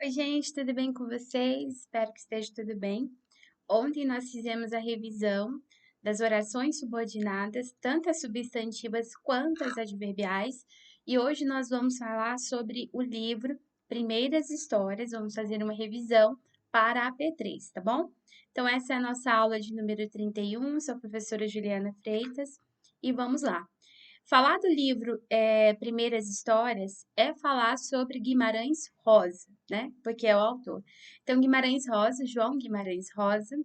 Oi, gente, tudo bem com vocês? Espero que esteja tudo bem. Ontem nós fizemos a revisão das orações subordinadas, tanto as substantivas quanto as adverbiais, e hoje nós vamos falar sobre o livro Primeiras Histórias, vamos fazer uma revisão para a P3, tá bom? Então, essa é a nossa aula de número 31, sou a professora Juliana Freitas, e vamos lá. Falar do livro Primeiras Histórias é falar sobre Guimarães Rosa, né? Porque é o autor. Então, Guimarães Rosa, João Guimarães Rosa,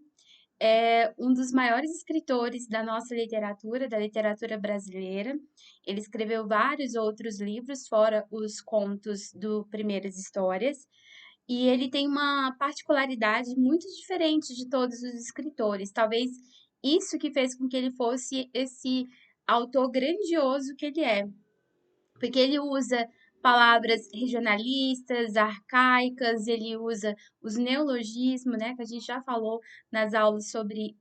é um dos maiores escritores da nossa literatura, da literatura brasileira. Ele escreveu vários outros livros, fora os contos do Primeiras Histórias. E ele tem uma particularidade muito diferente de todos os escritores. Talvez isso que fez com que ele fosse esse autor grandioso que ele é, porque ele usa palavras regionalistas, arcaicas, ele usa os neologismos, né, que a gente já falou nas aulas sobre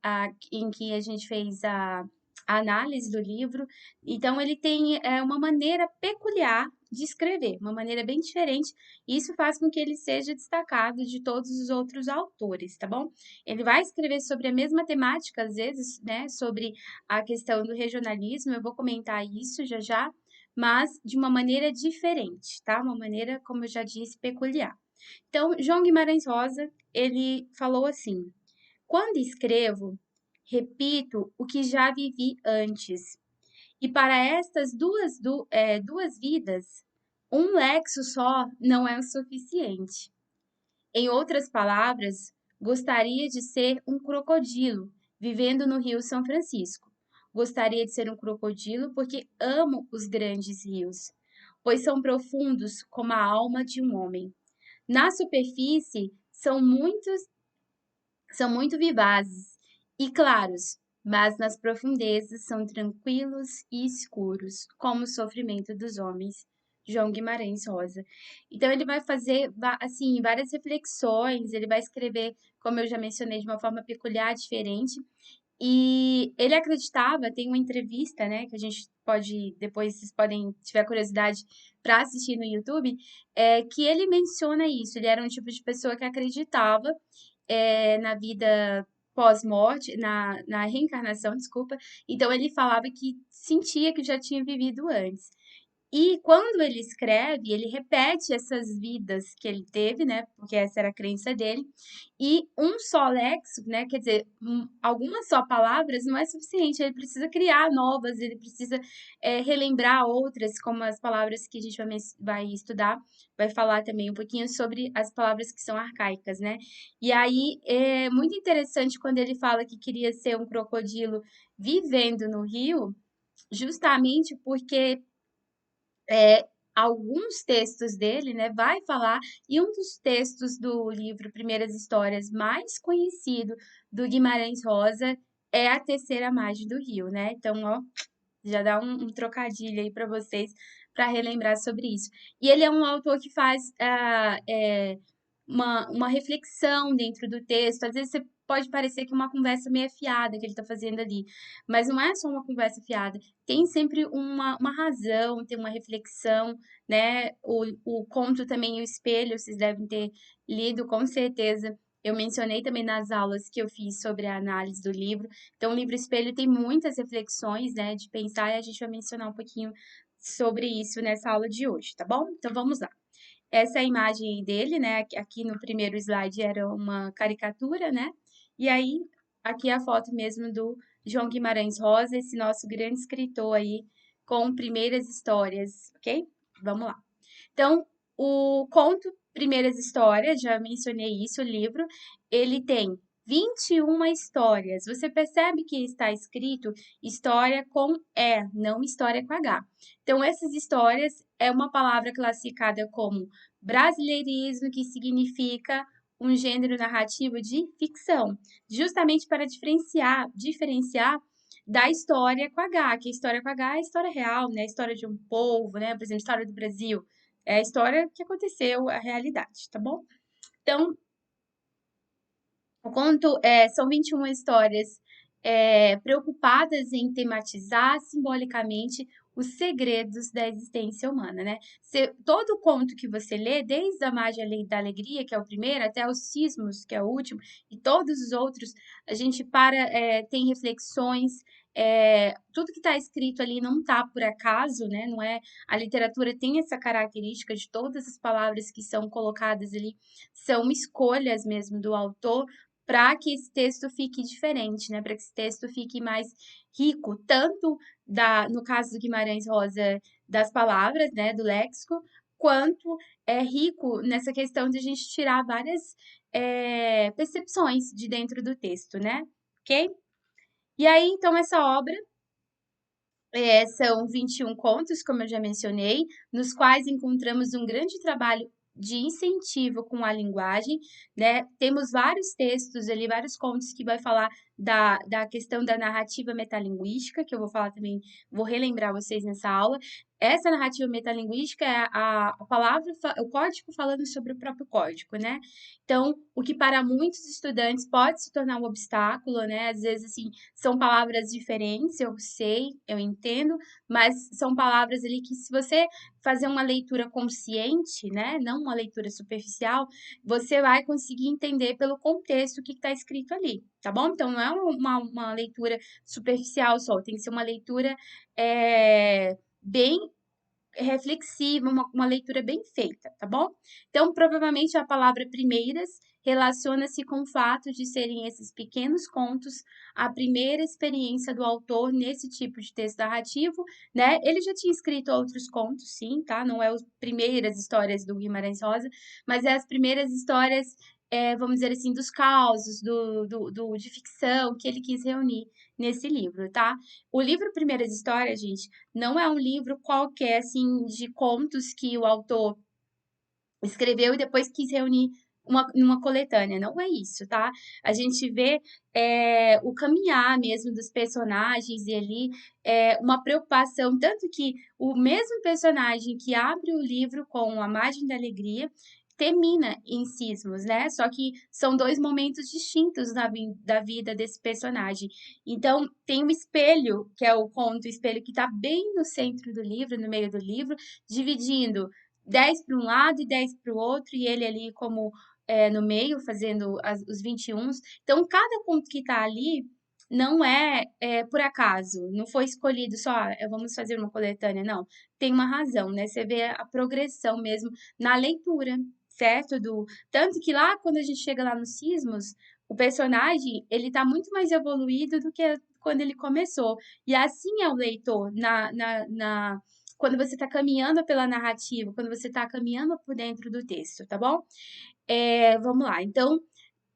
em que a gente fez a análise do livro. Então, ele tem uma maneira peculiar de escrever, uma maneira bem diferente, e isso faz com que ele seja destacado de todos os outros autores, tá bom? Ele vai escrever sobre a mesma temática, às vezes, né, sobre a questão do regionalismo, eu vou comentar isso já já, mas de uma maneira diferente, tá? Uma maneira, como eu já disse, peculiar. Então, João Guimarães Rosa, ele falou assim: quando escrevo, repito o que já vivi antes, e para estas duas vidas, um lexo só não é o suficiente. Em outras palavras, gostaria de ser um crocodilo vivendo no Rio São Francisco. Gostaria de ser um crocodilo porque amo os grandes rios, pois são profundos como a alma de um homem. Na superfície são muito vivazes e claros, mas nas profundezas são tranquilos e escuros, como o sofrimento dos homens. João Guimarães Rosa. Então ele vai fazer assim várias reflexões, ele vai escrever, como eu já mencionei, de uma forma peculiar, diferente. E ele acreditava, tem uma entrevista, né, que a gente pode, depois vocês podem, se tiver curiosidade, para assistir no YouTube, que ele menciona isso. Ele era um tipo de pessoa que acreditava na vida pós-morte, na reencarnação, desculpa. Então ele falava que sentia que já tinha vivido antes. E quando ele escreve, ele repete essas vidas que ele teve, né? Porque essa era a crença dele. E um só léxico, né? Quer dizer, algumas só palavras não é suficiente. Ele precisa criar novas, ele precisa relembrar outras, como as palavras que a gente vai estudar. Vai falar também um pouquinho sobre as palavras que são arcaicas, né? E aí é muito interessante quando ele fala que queria ser um crocodilo vivendo no rio, justamente porque é, alguns textos dele, né, vai falar, e um dos textos do livro Primeiras Histórias mais conhecido do Guimarães Rosa é a Terceira Margem do Rio, né? Então, ó, já dá um trocadilho aí para vocês para relembrar sobre isso. E ele é um autor que faz uma reflexão dentro do texto. Às vezes você pode parecer que é uma conversa meio fiada que ele está fazendo ali, mas não é só uma conversa fiada. Tem sempre uma razão, tem uma reflexão, né? O conto também, o espelho, vocês devem ter lido com certeza. Eu mencionei também nas aulas que eu fiz sobre a análise do livro. Então, o livro Espelho tem muitas reflexões, né, de pensar, e a gente vai mencionar um pouquinho sobre isso nessa aula de hoje, tá bom? Então, vamos lá. Essa é a imagem dele, né? Aqui no primeiro slide era uma caricatura, né? E aí, aqui é a foto mesmo do João Guimarães Rosa, esse nosso grande escritor aí, com primeiras histórias, ok? Vamos lá. Então, o conto Primeiras Histórias, já mencionei isso, o livro, ele tem 21 histórias. Você percebe que está escrito história com E, não história com H. Então, essas histórias é uma palavra classificada como brasileirismo, que significa um gênero narrativo de ficção, justamente para diferenciar da história com H, que a história com H é a história real, né? A história de um povo, né? Por exemplo, a história do Brasil. É a história que aconteceu, a realidade, tá bom? Então, o conto são 21 histórias preocupadas em tematizar simbolicamente os segredos da existência humana, né? Todo conto que você lê, desde a Mágia da Alegria, que é o primeiro, até os Cismos, que é o último, e todos os outros, a gente tem reflexões, tudo que está escrito ali não está por acaso, né? Não é, a literatura tem essa característica de todas as palavras que são colocadas ali, são escolhas mesmo do autor, para que esse texto fique diferente, né? Para que esse texto fique mais rico, tanto no caso do Guimarães Rosa, das palavras, né, do léxico, quanto é rico nessa questão de a gente tirar várias percepções de dentro do texto, né? Ok? E aí, então, essa obra são 21 contos, como eu já mencionei, nos quais encontramos um grande trabalho de incentivo com a linguagem, né? Temos vários textos ali, vários contos que vai falar da questão da narrativa metalinguística, que eu vou falar também, vou relembrar vocês nessa aula. Essa narrativa metalinguística é a palavra, o código falando sobre o próprio código, né? Então, o que para muitos estudantes pode se tornar um obstáculo, né? Às vezes, assim, são palavras diferentes, eu sei, eu entendo, mas são palavras ali que, se você fazer uma leitura consciente, né? Não uma leitura superficial, você vai conseguir entender pelo contexto o que está escrito ali, tá bom? Então, não é uma leitura superficial só, tem que ser uma leitura bem reflexiva, uma leitura bem feita, tá bom? Então, provavelmente a palavra primeiras relaciona-se com o fato de serem esses pequenos contos a primeira experiência do autor nesse tipo de texto narrativo, né? Ele já tinha escrito outros contos, sim, tá? Não é as primeiras histórias do Guimarães Rosa, mas é as primeiras histórias, vamos dizer assim, dos causos, de ficção que ele quis reunir nesse livro, tá? O livro Primeiras Histórias, gente, não é um livro qualquer, assim, de contos que o autor escreveu e depois quis reunir numa coletânea. Não é isso, tá? A gente vê o caminhar mesmo dos personagens e ali uma preocupação, tanto que o mesmo personagem que abre o livro com a margem da alegria termina em cismos, né? Só que são dois momentos distintos da vida desse personagem. Então, tem um espelho, que é o conto espelho, que está bem no centro do livro, no meio do livro, dividindo 10 para um lado e 10 para o outro, e ele ali como no meio, fazendo os 21. Então, cada ponto que está ali não é por acaso, não foi escolhido só, vamos fazer uma coletânea, não. Tem uma razão, né? Você vê a progressão mesmo na leitura, certo? Tanto que lá, quando a gente chega lá nos Cismos, o personagem, ele tá muito mais evoluído do que quando ele começou. E assim é o leitor, quando você está caminhando pela narrativa, quando você está caminhando por dentro do texto, tá bom? Vamos lá. Então,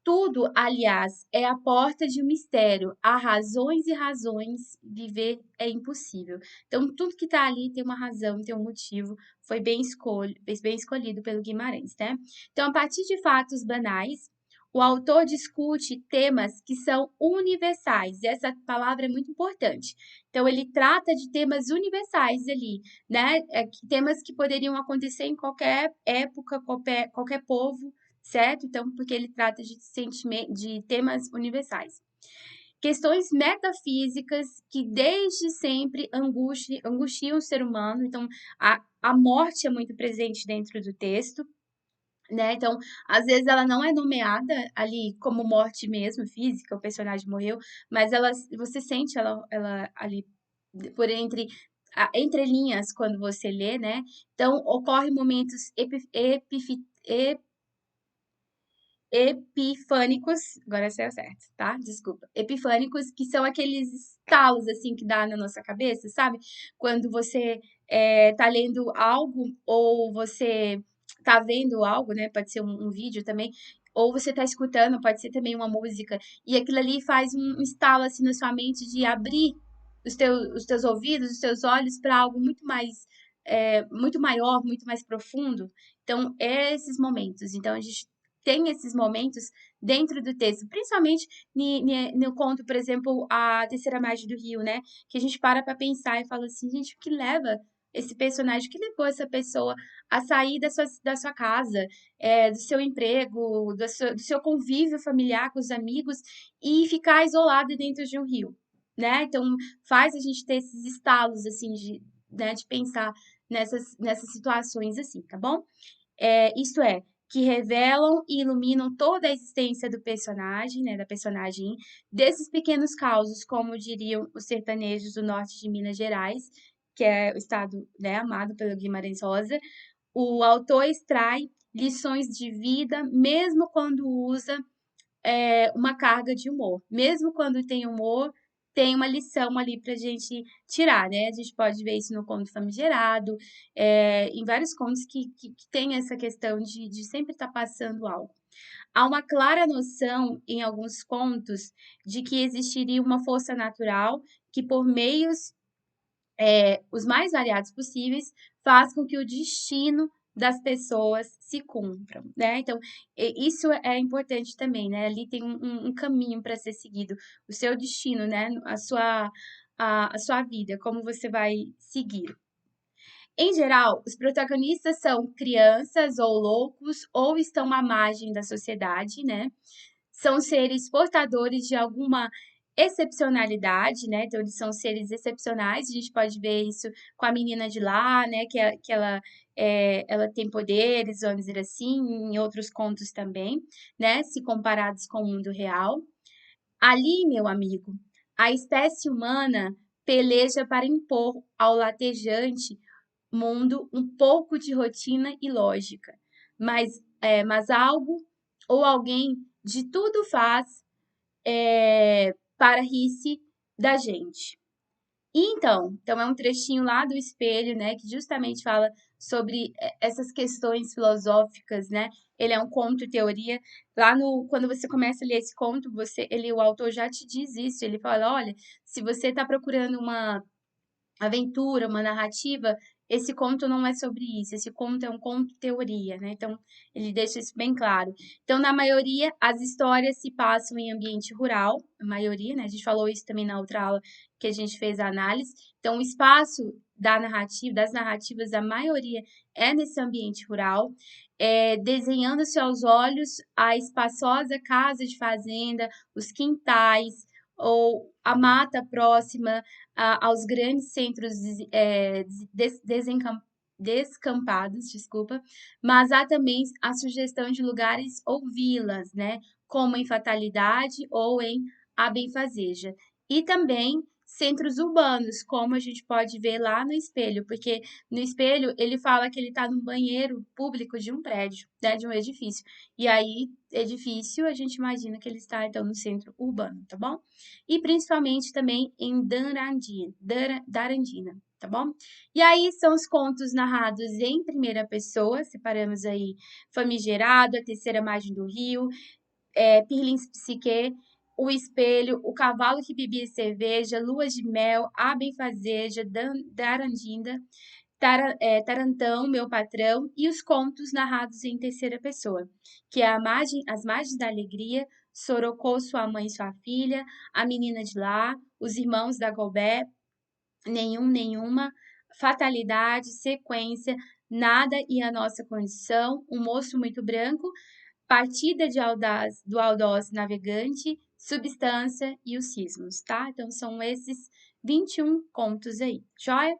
tudo, aliás, é a porta de um mistério. Há razões e razões, viver é impossível. Então, tudo que está ali tem uma razão, tem um motivo, foi bem escolhido pelo Guimarães, né? Então, a partir de fatos banais, o autor discute temas que são universais. E essa palavra é muito importante. Então, ele trata de temas universais ali, né? Temas que poderiam acontecer em qualquer época, qualquer povo, certo? Então, porque ele trata de temas universais. Questões metafísicas que desde sempre angustiam o ser humano. Então, a morte é muito presente dentro do texto, né? Então, às vezes ela não é nomeada ali como morte mesmo, física, o personagem morreu, mas você sente ela ali por entre linhas quando você lê, né? Então, ocorrem momentos epifânicos, agora saiu certo, tá? Desculpa. Epifânicos, que são aqueles estalos, assim, que dá na nossa cabeça, sabe? Quando você tá lendo algo, ou você tá vendo algo, né? Pode ser um vídeo também, ou você tá escutando, pode ser também uma música, e aquilo ali faz um estalo, assim, na sua mente de abrir os teus ouvidos, os teus olhos para algo muito mais, muito maior, muito mais profundo. Então, esses momentos. Então, a gente tem esses momentos dentro do texto, principalmente no conto, por exemplo, A Terceira Margem do Rio, né? Que a gente para pensar e fala assim, gente, o que leva esse personagem, o que levou essa pessoa a sair da sua casa, do seu emprego, do seu convívio familiar com os amigos e ficar isolado dentro de um rio, né? Então, faz a gente ter esses estalos, assim, né, de pensar nessas situações assim, tá bom? Isto é, que revelam e iluminam toda a existência do personagem, né, da personagem, desses pequenos causos, como diriam os sertanejos do norte de Minas Gerais, que é o estado, né, amado pelo Guimarães Rosa. O autor extrai lições de vida, mesmo quando usa uma carga de humor. Mesmo quando tem humor, tem uma lição ali para a gente tirar, né? A gente pode ver isso no Conto Famigerado, em vários contos que tem essa questão de sempre estar passando algo. Há uma clara noção, em alguns contos, de que existiria uma força natural que, por meios os mais variados possíveis, faz com que o destino das pessoas se cumpram, né? Então, isso é importante também, né? Ali tem um caminho para ser seguido, o seu destino, né? A sua vida, como você vai seguir. Em geral, os protagonistas são crianças ou loucos ou estão à margem da sociedade, né? São seres portadores de alguma excepcionalidade, né? Então, eles são seres excepcionais. A gente pode ver isso com a menina de lá, né? Que ela tem poderes, vamos dizer assim, em outros contos também, né? Se comparados com o mundo real. Ali, meu amigo, a espécie humana peleja para impor ao latejante mundo um pouco de rotina e lógica, mas algo ou alguém de tudo faz para rir-se da gente. Então é um trechinho lá do Espelho, né, que justamente fala sobre essas questões filosóficas, né? Ele é um conto teoria. Lá no quando você começa a ler esse conto, o autor já te diz isso. Ele fala, olha, se você está procurando uma aventura, uma narrativa, esse conto não é sobre isso, esse conto é um conto teoria, né? Então, ele deixa isso bem claro. Então, na maioria, as histórias se passam em ambiente rural, a maioria, né? A gente falou isso também na outra aula que a gente fez a análise. Então, o espaço das narrativas, a maioria é nesse ambiente rural, desenhando-se aos olhos a espaçosa casa de fazenda, os quintais, ou a mata próxima aos grandes centros descampados, desculpa, mas há também a sugestão de lugares ou vilas, né, como em Fatalidade ou em A Benfazeja. E também centros urbanos, como a gente pode ver lá no Espelho, porque no Espelho ele fala que ele está no banheiro público de um prédio, né, de um edifício. E aí, edifício, a gente imagina que ele está, então, no centro urbano, tá bom? E principalmente também em Darandina, tá bom? E aí são os contos narrados em primeira pessoa, separamos aí Famigerado, A Terceira Margem do Rio, Pirlins Psique, O Espelho, O Cavalo que Bebia Cerveja, Lua de Mel, A Benfazeja, Darandinda, Tarantão, Meu Patrão, e os contos narrados em terceira pessoa, que é As Margens da Alegria, Sorocô, Sua Mãe e Sua Filha, A Menina de Lá, Os Irmãos da Gobé, Nenhuma, Fatalidade, Sequência, Nada e a Nossa Condição, Um Moço Muito Branco, Partida do Audaz Navegante, Substância e os Cismos, tá? Então são esses 21 contos aí, joia?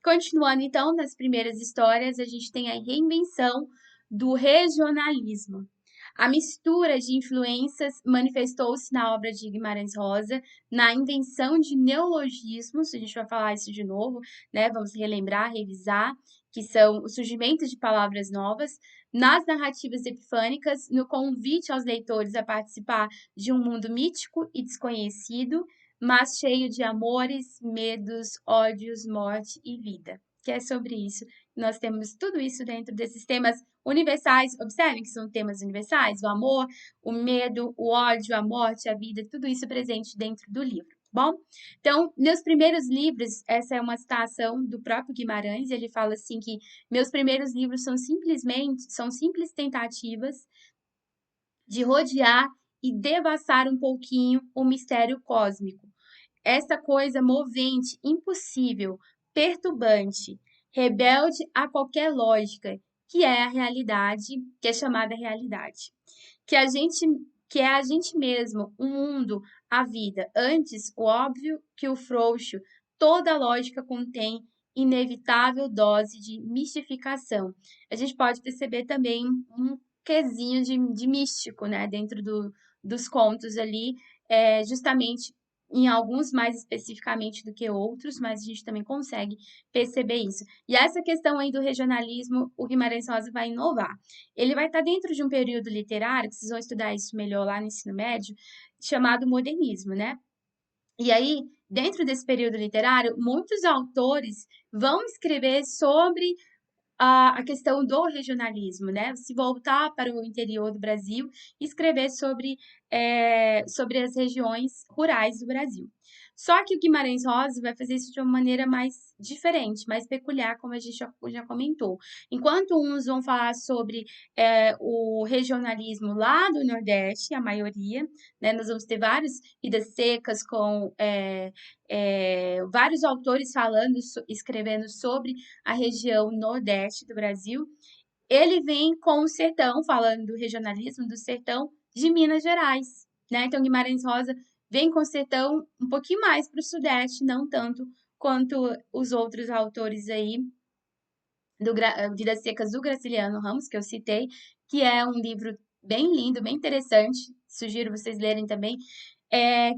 Continuando então nas primeiras histórias, a gente tem a reinvenção do regionalismo. A mistura de influências manifestou-se na obra de Guimarães Rosa, na invenção de neologismos, a gente vai falar isso de novo, né? Vamos relembrar, revisar, que são o surgimento de palavras novas, nas narrativas epifânicas, no convite aos leitores a participar de um mundo mítico e desconhecido, mas cheio de amores, medos, ódios, morte e vida. Que é sobre isso. Nós temos tudo isso dentro desses temas universais. Observem que são temas universais: o amor, o medo, o ódio, a morte, a vida, tudo isso presente dentro do livro. Bom, então, meus primeiros livros, essa é uma citação do próprio Guimarães, ele fala assim que meus primeiros livros são simples tentativas de rodear e devassar um pouquinho o mistério cósmico, essa coisa movente, impossível, perturbante, rebelde a qualquer lógica, que é a realidade, que é chamada realidade. Que a gente que é a gente mesmo, o mundo, a vida. Antes, o óbvio que o frouxo, toda lógica contém inevitável dose de mistificação. A gente pode perceber também um quesinho de místico, né, dentro dos contos ali, justamente em alguns mais especificamente do que outros, mas a gente também consegue perceber isso. E essa questão aí do regionalismo, o Guimarães Rosa vai inovar. Ele vai estar dentro de um período literário, que vocês vão estudar isso melhor lá no ensino médio, chamado modernismo, né? E aí, dentro desse período literário, muitos autores vão escrever sobre a questão do regionalismo, né? Se voltar para o interior do Brasil e escrever sobre as regiões rurais do Brasil. Só que o Guimarães Rosa vai fazer isso de uma maneira mais diferente, mais peculiar, como a gente já comentou. Enquanto uns vão falar sobre o regionalismo lá do Nordeste, a maioria, né? Nós vamos ter várias vidas secas com vários autores falando, escrevendo sobre a região nordeste do Brasil. Ele vem com o sertão, falando do regionalismo do sertão de Minas Gerais, né? Então, Guimarães Rosa vem com o sertão um pouquinho mais para o sudeste, não tanto quanto os outros autores aí do Vidas Secas do Graciliano Ramos, que eu citei, que é um livro bem lindo, bem interessante, sugiro vocês lerem também,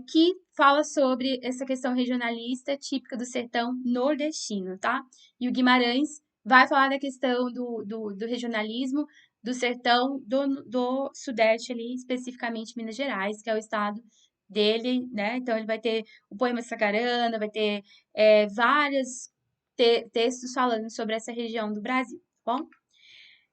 que fala sobre essa questão regionalista típica do sertão nordestino, tá? E o Guimarães vai falar da questão do regionalismo do sertão do sudeste ali, especificamente Minas Gerais, que é o estado dele, né? Então ele vai ter o poema Sacarana, vai ter vários textos falando sobre essa região do Brasil, tá bom?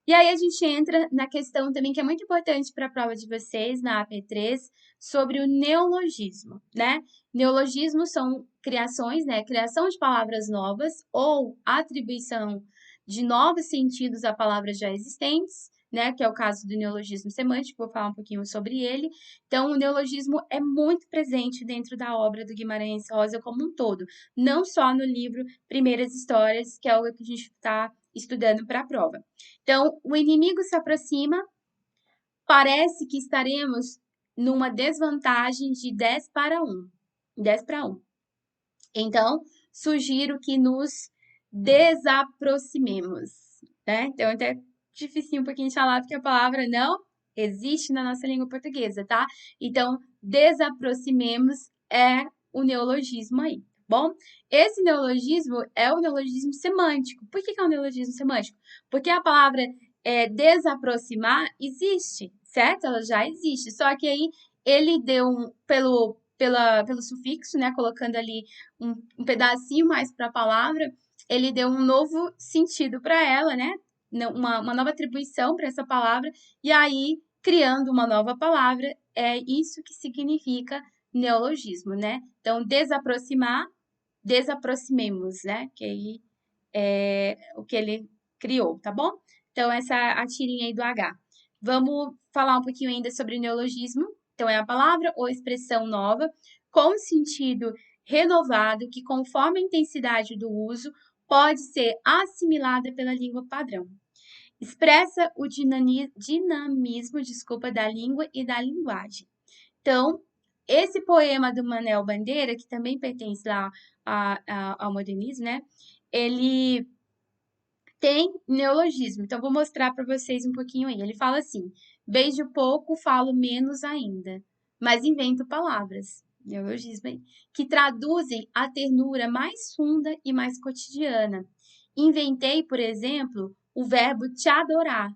E aí a gente entra na questão também que é muito importante para a prova de vocês, na AP3, sobre o neologismo, né? Neologismos são criações, né? Criação de palavras novas ou atribuição de novos sentidos a palavras já existentes, né? Que é o caso do neologismo semântico, vou falar um pouquinho sobre ele. Então, o neologismo é muito presente dentro da obra do Guimarães Rosa como um todo, não só no livro Primeiras Histórias, que é o que a gente está estudando para a prova. Então, o inimigo se aproxima, parece que estaremos numa desvantagem de 10 para 1. 10 para 1. Então, sugiro que nos desaproximemos, né? Então, é até dificinho um pouquinho de falar, porque a palavra não existe na nossa língua portuguesa, tá? Então, desaproximemos é o neologismo aí, tá bom? Esse neologismo é o neologismo semântico. Por que é um neologismo semântico? Porque a palavra desaproximar existe, certo? Ela já existe, só que aí ele deu pelo sufixo, né, colocando ali um pedacinho mais para a palavra, ele deu um novo sentido para ela, né? Uma nova atribuição para essa palavra, e aí, criando uma nova palavra, é isso que significa neologismo, né? Então, desaproximar, desaproximemos, né? Que aí é o que ele criou, tá bom? Então, essa é a tirinha aí do H. Vamos falar um pouquinho ainda sobre neologismo. Então, é a palavra ou expressão nova com sentido renovado que, conforme a intensidade do uso, pode ser assimilada pela língua padrão. Expressa o dinamismo, da língua e da linguagem. Então, esse poema do Manuel Bandeira, que também pertence lá ao modernismo, né? Ele tem neologismo. Então, vou mostrar para vocês um pouquinho aí. Ele fala assim: beijo pouco, falo menos ainda, mas invento palavras, neologismo aí, que traduzem a ternura mais funda e mais cotidiana. Inventei, por exemplo, o verbo te adorar,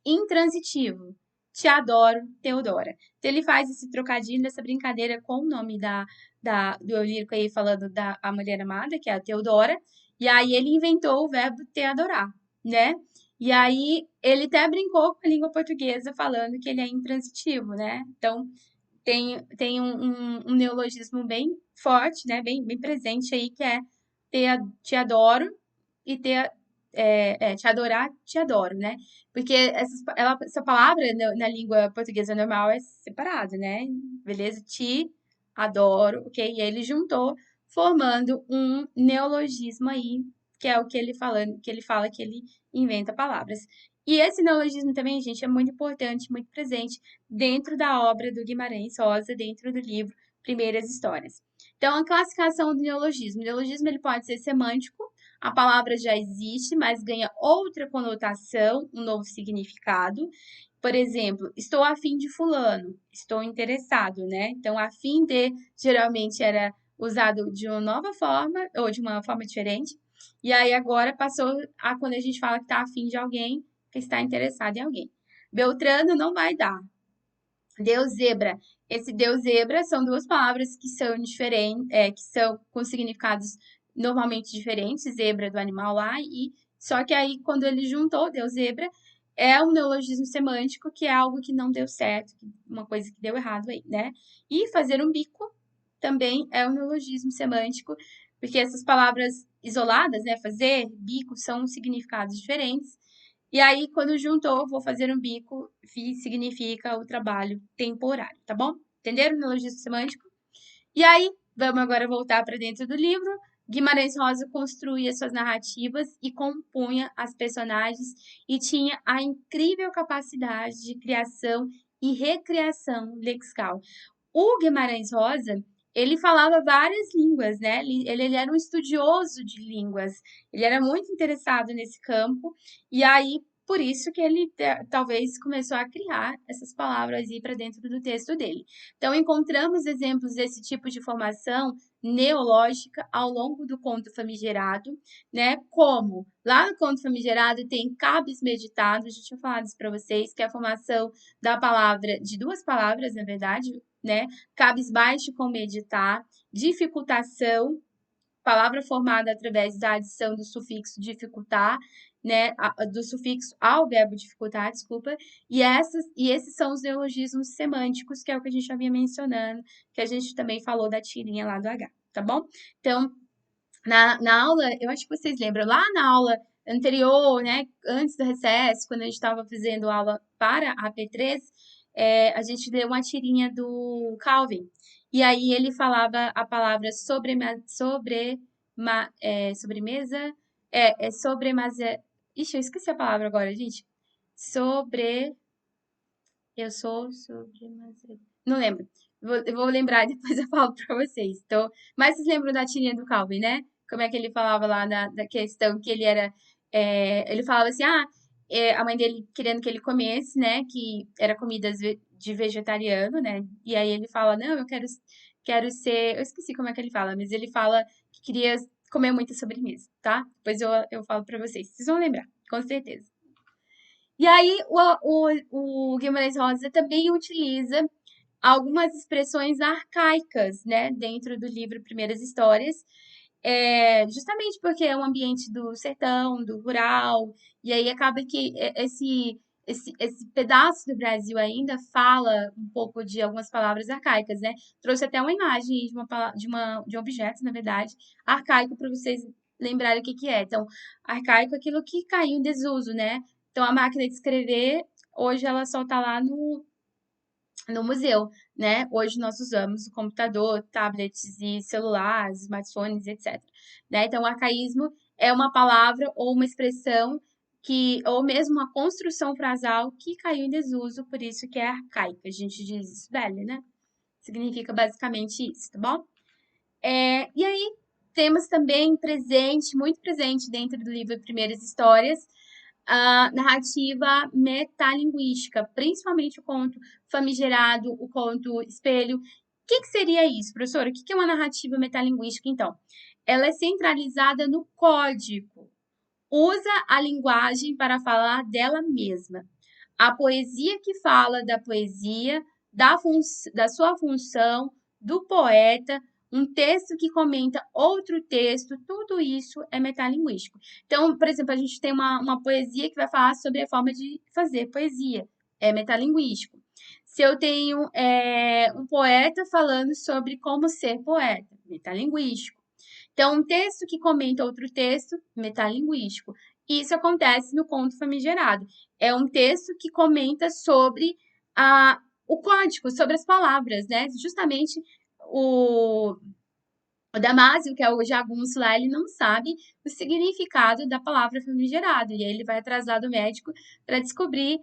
intransitivo. Te adoro, Teodora. Então, ele faz esse trocadilho, essa brincadeira com o nome do eu lírico aí, falando da a mulher amada, que é a Teodora, e aí ele inventou o verbo te adorar, né? E aí ele até brincou com a língua portuguesa falando que ele é intransitivo, né? Então tem um neologismo bem forte, né? Bem presente aí, que é te adoro e te adorar, te adoro, né? Porque essa palavra na língua portuguesa normal é separada, né? Beleza? Te adoro, ok? E aí ele juntou, formando um neologismo aí, que é o que ele fala que ele inventa palavras. E esse neologismo também, gente, é muito importante, muito presente dentro da obra do Guimarães Rosa, dentro do livro primeiras histórias. Então, a classificação do neologismo. O neologismo ele pode ser semântico, a palavra já existe, mas ganha outra conotação, um novo significado. Por exemplo, estou afim de fulano, estou interessado, né? Então, afim de geralmente era usado de uma nova forma ou de uma forma diferente. E aí agora passou a quando a gente fala que está afim de alguém, que está interessado em alguém. Beltrano não vai dar. Deus zebra. Esse Deus zebra são duas palavras que são diferentes, que são com significados normalmente diferentes, zebra do animal lá, e só que aí quando ele juntou Deus zebra, é um neologismo semântico que é algo que não deu certo, uma coisa que deu errado aí, né? E fazer um bico também é um neologismo semântico, porque essas palavras isoladas, né, fazer, bico, são significados diferentes. E aí, quando juntou, vou fazer um bico, significa o trabalho temporário, tá bom? Entenderam o neologismo semântico? E aí, vamos agora voltar para dentro do livro. Guimarães Rosa construía suas narrativas e compunha as personagens e tinha a incrível capacidade de criação e recriação lexical. O Guimarães Rosa, ele falava várias línguas, né? Ele era um estudioso de línguas, ele era muito interessado nesse campo, e aí, por isso que ele talvez começou a criar essas palavras aí para dentro do texto dele. Então, encontramos exemplos desse tipo de formação neológica ao longo do conto famigerado, né? Como lá no conto famigerado tem cabes meditados, já tinha falado isso para vocês, que é a formação da palavra, de duas palavras, na verdade, né? Cabisbaixo com meditar, dificultação, palavra formada através da adição do sufixo dificultar, né? Do sufixo ao verbo dificultar, desculpa. E esses são os neologismos semânticos, que é o que a gente já vinha mencionando, que a gente também falou da tirinha lá do H, tá bom? Então, na aula, eu acho que vocês lembram, lá na aula anterior, né, antes do recesso, quando a gente estava fazendo aula para a P3, a gente leu uma tirinha do Calvin. E aí ele falava a palavra sobremesa. Sobremesa. Ixi, eu esqueci a palavra agora, gente. Eu sou sobremesa. Não lembro. Eu vou lembrar e depois eu falo para vocês. Então, mas vocês lembram da tirinha do Calvin, né? Como é que ele falava lá da questão que ele era. Ele falava assim: a mãe dele querendo que ele comesse, né? Que era comida de vegetariano, né? E aí ele fala: não, quero ser. Eu esqueci como é que ele fala, mas ele fala que queria comer muita sobremesa, tá? Depois eu falo para vocês. Vocês vão lembrar, com certeza. E aí, o Guimarães Rosa também utiliza algumas expressões arcaicas, né, dentro do livro Primeiras Histórias, justamente porque é um ambiente do sertão, do rural, e aí acaba que esse pedaço do Brasil ainda fala um pouco de algumas palavras arcaicas, né? Trouxe até uma imagem de um objeto, na verdade, arcaico para vocês lembrarem o que que é. Então, arcaico é aquilo que caiu em desuso, né? Então, a máquina de escrever, hoje ela só está lá no museu, né? Hoje nós usamos o computador, tablets e celulares, smartphones, etc. Né? Então, o arcaísmo é uma palavra ou uma expressão ou mesmo uma construção frasal que caiu em desuso, por isso que é arcaica. A gente diz isso, velho, né? Significa basicamente isso, tá bom? E aí, temos também muito presente dentro do livro Primeiras Histórias, a narrativa metalinguística, principalmente o conto famigerado, o conto espelho. O que seria isso, professora? O que é uma narrativa metalinguística, então? Ela é centralizada no código, usa a linguagem para falar dela mesma. A poesia que fala da poesia, da sua função, do poeta, um texto que comenta outro texto, tudo isso é metalinguístico. Então, por exemplo, a gente tem uma poesia que vai falar sobre a forma de fazer poesia, é metalinguístico. Se eu tenho um poeta falando sobre como ser poeta, metalinguístico. Então, um texto que comenta outro texto, metalinguístico. Isso acontece no conto famigerado. É um texto que comenta sobre o código, sobre as palavras, né? Justamente o Damásio, que é o jagunço lá, ele não sabe o significado da palavra famigerado. E aí ele vai atrás do médico para descobrir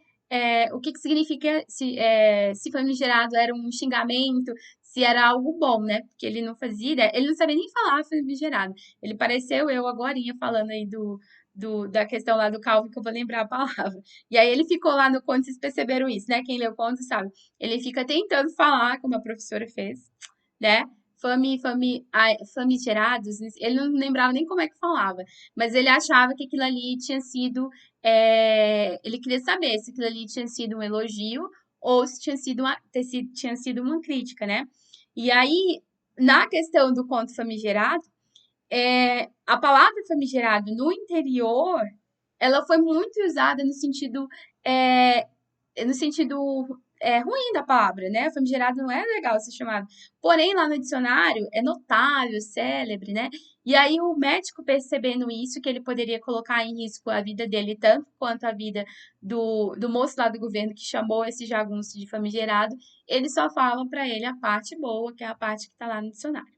o que significa se famigerado era um xingamento, se era algo bom, né? Porque ele não fazia ideia, ele não sabia nem falar famigerado. Ele pareceu eu agorinha falando aí da questão lá do Calvin, que eu vou lembrar a palavra. E aí ele ficou lá no conto, vocês perceberam isso, né? Quem leu o conto sabe. Ele fica tentando falar, como a professora fez, né? Famigerados, ele não lembrava nem como é que falava, mas ele achava que aquilo ali tinha sido. Ele queria saber se aquilo ali tinha sido um elogio ou se tinha sido uma crítica, né? E aí, na questão do conto famigerado, a palavra famigerado no interior, ela foi muito usada é, no sentido ruim da palavra, né? Famigerado não é legal ser chamado. Porém, lá no dicionário é notável, célebre, né? E aí o médico percebendo isso, que ele poderia colocar em risco a vida dele tanto quanto a vida do moço lá do governo que chamou esse jagunço de famigerado, eles só falam para ele a parte boa, que é a parte que está lá no dicionário,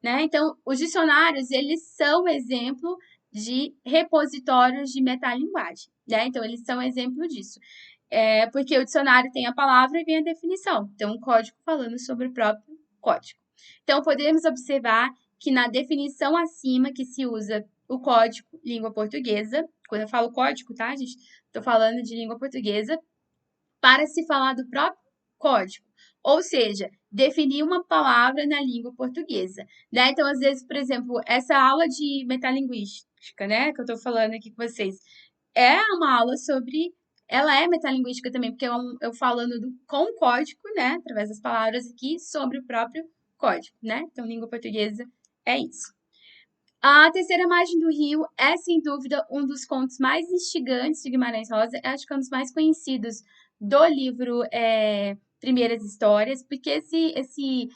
né? Então, os dicionários, eles são exemplo de repositórios de metalinguagem, né? Então, eles são exemplo disso. Porque o dicionário tem a palavra e vem a definição. Então, um código falando sobre o próprio código. Então, podemos observar que na definição acima que se usa o código língua portuguesa, quando eu falo código, tá, gente? Estou falando de língua portuguesa, para se falar do próprio código. Ou seja, definir uma palavra na língua portuguesa, né? Então, às vezes, por exemplo, essa aula de metalinguística, né, que eu estou falando aqui com vocês, é uma aula sobre. Ela é metalinguística também, porque eu falando com código, né, através das palavras aqui, sobre o próprio código, né? Então, língua portuguesa é isso. A Terceira Margem do Rio é, sem dúvida, um dos contos mais instigantes de Guimarães Rosa. Acho que é um dos mais conhecidos do livro Primeiras Histórias, porque esse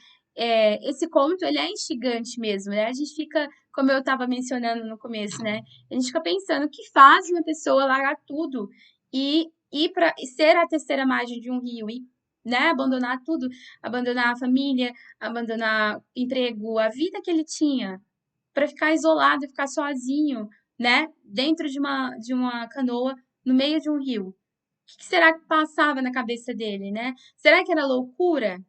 conto ele é instigante mesmo, né? A gente fica, como eu estava mencionando no começo, né? A gente fica pensando o que faz uma pessoa largar tudo e ir para ser a terceira margem de um rio, e, né? Abandonar tudo, abandonar a família, abandonar emprego, a vida que ele tinha para ficar isolado, ficar sozinho, né? Dentro de uma canoa no meio de um rio. O que será que passava na cabeça dele, né? Será que era loucura?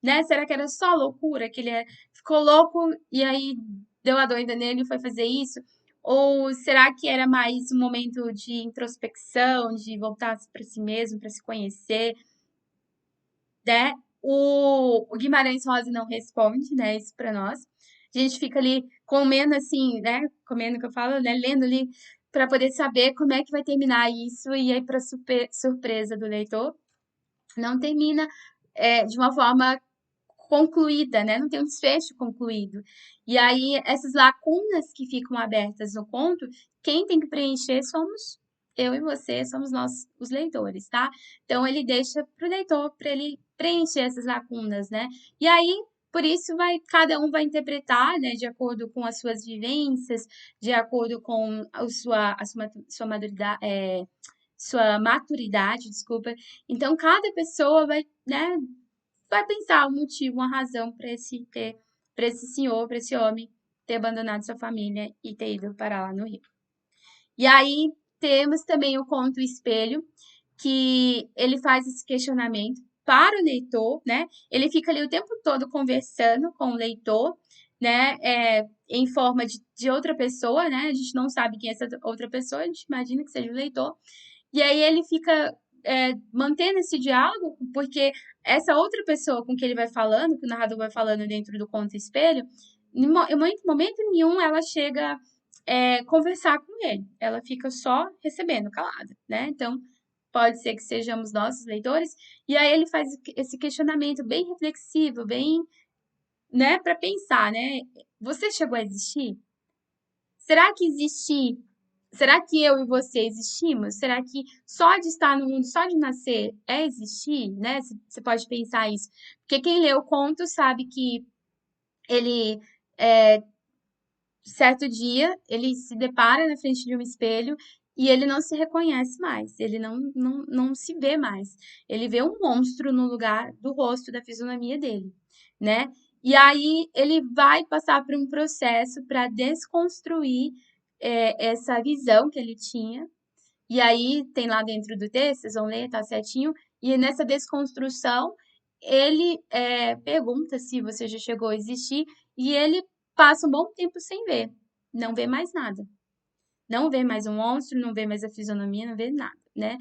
Né? Será que era só loucura? Que ele ficou louco e aí deu a doida nele e foi fazer isso? Ou será que era mais um momento de introspecção, de voltar para si mesmo, para se conhecer, né? O Guimarães Rosa não responde, né, isso para nós. A gente fica ali comendo assim, né, comendo que eu falo, né, lendo ali para poder saber como é que vai terminar isso e aí para surpresa do leitor, não termina de uma forma concluída, né? Não tem um desfecho concluído. E aí, essas lacunas que ficam abertas no conto, quem tem que preencher somos eu e você, somos nós, os leitores, tá? Então, ele deixa para o leitor, para ele preencher essas lacunas, né? E aí, por isso, cada um vai interpretar, né, de acordo com as suas vivências, de acordo com sua maturidade, sua maturidade, desculpa. Então, cada pessoa vai, né, vai pensar um motivo, uma razão para esse senhor, para esse homem ter abandonado sua família e ter ido parar lá no Rio. E aí temos também o conto Espelho, que ele faz esse questionamento para o leitor, né? Ele fica ali o tempo todo conversando com o leitor, né? Em forma de outra pessoa, né? A gente não sabe quem é essa outra pessoa, a gente imagina que seja o leitor. E aí ele fica mantendo esse diálogo, porque essa outra pessoa com que ele vai falando, que o narrador vai falando dentro do conto espelho, em momento nenhum ela chega conversar com ele. Ela fica só recebendo, calada, né? Então, pode ser que sejamos nossos leitores. E aí ele faz esse questionamento bem reflexivo, bem, né, para pensar, né? Você chegou a existir? Será que existir Será que eu e você existimos? Será que só de estar no mundo, só de nascer é existir, né? Você pode pensar isso. Porque quem lê o conto sabe que ele, certo dia, ele se depara na frente de um espelho e ele não se reconhece mais, ele não se vê mais. Ele vê um monstro no lugar do rosto, da fisionomia dele, né? E aí ele vai passar por um processo para desconstruir essa visão que ele tinha. E aí tem lá dentro do texto, vocês vão ler, tá certinho. E nessa desconstrução, ele pergunta se você já chegou a existir e ele passa um bom tempo sem ver, não vê mais nada. Não vê mais um monstro, não vê mais a fisionomia, não vê nada, né?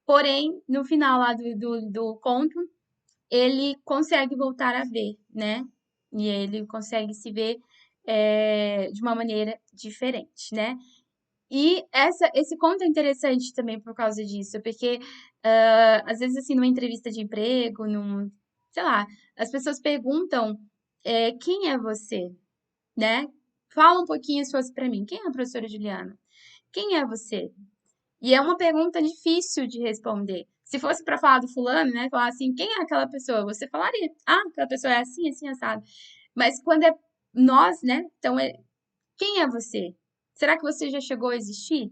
Porém, no final lá do conto, ele consegue voltar a ver, né? E ele consegue se ver de uma maneira diferente, né? E esse conto é interessante também por causa disso, porque às vezes, assim, numa entrevista de emprego, sei lá, as pessoas perguntam quem é você, né? Fala um pouquinho se fosse para mim. Quem é a professora Juliana? Quem é você? E é uma pergunta difícil de responder. Se fosse para falar do fulano, né? Falar assim, quem é aquela pessoa? Você falaria, aquela pessoa é assim, assim, assado. Mas quando é nós, né? Então, quem é você? Será que você já chegou a existir?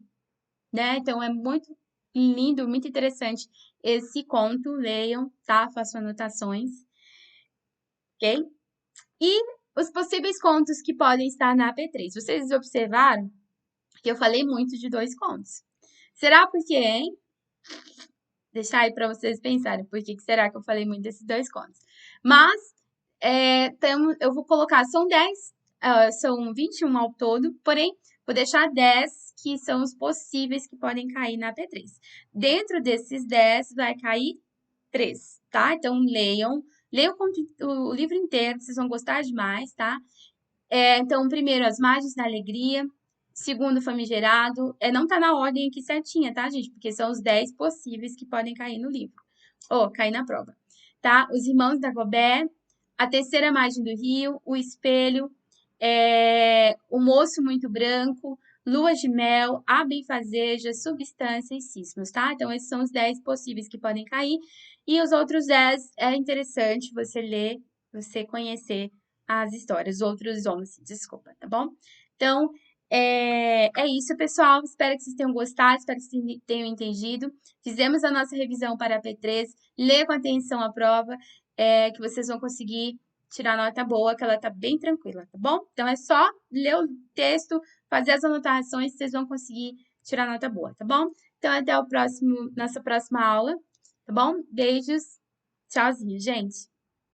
Né? Então, é muito lindo, muito interessante esse conto. Leiam, tá? Façam anotações, ok? E os possíveis contos que podem estar na AP3. Vocês observaram que eu falei muito de 2 contos. Será porque, hein? Deixar aí para vocês pensarem por que será que eu falei muito desses 2 contos. Mas, eu vou colocar, são 10, são 21 ao todo, porém, vou deixar 10 que são os possíveis que podem cair na AP3. Dentro desses 10 vai cair 3, tá? Então, leiam o livro inteiro, vocês vão gostar demais, tá? Então, primeiro, As Margens da Alegria. Segundo, Famigerado. Não tá na ordem aqui certinha, tá, gente? Porque são os 10 possíveis que podem cair no livro. Ou cair na prova. Tá? Os Irmãos da Gobé. A Terceira Margem do Rio. O Espelho. O Moço Muito Branco. Lua de Mel. A Benfazeja. Substância e Cismos, tá? Então, esses são os 10 possíveis que podem cair. E os outros 10 é interessante você ler, você conhecer as histórias, outros 11, desculpa, tá bom? Então, é isso, pessoal. Espero que vocês tenham gostado, espero que vocês tenham entendido. Fizemos a nossa revisão para a P3, lê com atenção a prova, que vocês vão conseguir tirar nota boa, que ela tá bem tranquila, tá bom? Então, é só ler o texto, fazer as anotações, vocês vão conseguir tirar nota boa, tá bom? Então, até o próximo, nossa próxima aula, tá bom? Beijos, tchauzinho, gente!